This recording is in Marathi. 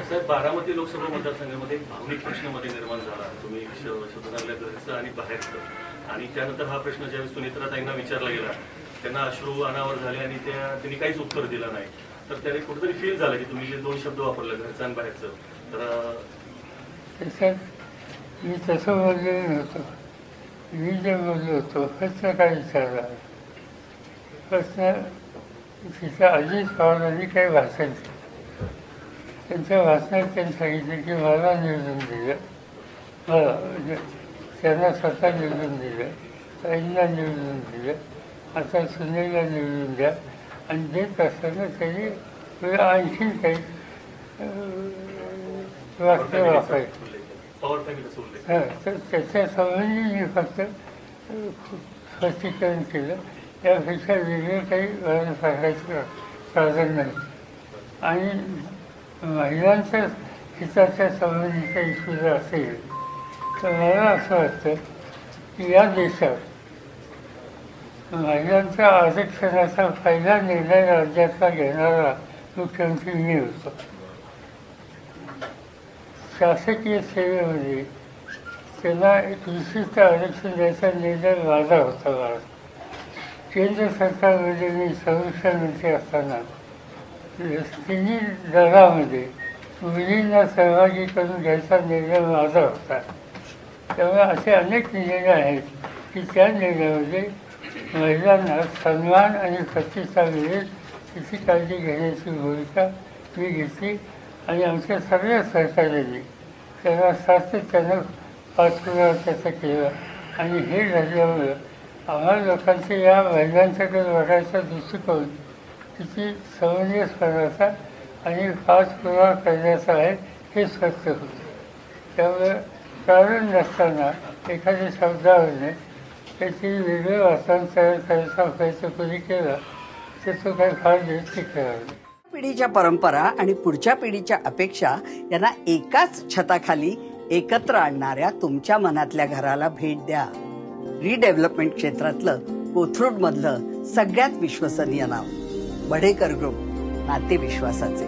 साहेब, बारामती लोकसभा मतदारसंघामध्ये एक भावनिक प्रश्न मध्ये निर्माण झाला. तुम्ही शोधनातल्या घरचं आणि बाहेरचं, आणि त्यानंतर हा प्रश्न ज्यावेळेस सुनेत्राताईंना विचारला गेला त्यांना अश्रू अनावर झाले आणि त्यांनी काहीच उत्तर दिलं नाही. तर त्याने कुठेतरी फील झालं की तुम्ही जे दोन शब्द वापरले घरचं आणि बाहेरचं, तर त्याच्यात मी तसं बोललेलं नव्हतं. मी जे बोललो होतो प्रश्न काय विचारला, प्रश्न तिथं अजित पवारांनी काही भाषण केलं. त्यांच्या भाषणात त्यांनी सांगितलं की मला निवडून दिलं, मला म्हणजे त्यांना स्वतः निवडून दिलं, ताईंना निवडून दिलं, आता सुनेला निवडून द्या. आणि देत असताना त्यांनी आणखीन काही वाक्य वापरायचं. तर त्याच्या संबंधी मी फक्त स्पष्टीकरण केलं. त्यापेक्षा वेगळं काही वळण सांगायचं साधन नाही. आणि महिलांच्या हिताच्या संबंधीचा इश्यू जर असेल तर मला असं वाटतं की या देशात महिलांच्या आरक्षणाचा पहिला निर्णय राज्यातला घेणारा मुख्यमंत्री मी होतो. शासकीय सेवेमध्ये त्यांना एक विशिष्ट आरक्षण द्यायचा निर्णय माझा होता. केंद्र सरकारमध्ये मी संरक्षण मंत्री असताना तिन्ही दलामध्ये मुलींना सहभागी करून घ्यायचा निर्णय माझा होता. त्यामुळे असे अनेक निर्णय आहेत की त्या निर्णयामध्ये महिलांना सन्मान आणि प्रतिष्ठा मिळेल याची काळजी घेण्याची भूमिका मी घेतली. आणि आमच्या सगळ्या सहकार्याने त्यांना सातत्यानं पाठपुरावा त्याचा केला. आणि हे झाल्यामुळं आम्हाला लोकांचे या महिलांच्याकडे बघायचा दृष्टिकोन किती समंजसपणाचा आणि पाठपुरावा करण्याचा आहे हे स्पष्ट होतं. त्यामुळे कारण नसताना एखाद्या शब्दावरने त्याची वेगळं वाचन तयार करायचा प्रयत्न कोणी केला तर तो काही फार वेळ टिकणार नाही. पिढीच्या परंपरा आणि पुढच्या पिढीच्या अपेक्षा यांना एकाच छताखाली एकत्र आणणाऱ्या तुमच्या मनातल्या घराला भेट द्या. रिडेव्हलपमेंट क्षेत्रातलं कोथरूड मधलं सगळ्यात विश्वसनीय नाव बढेकर ग्रुप, नाते विश्वासाचे.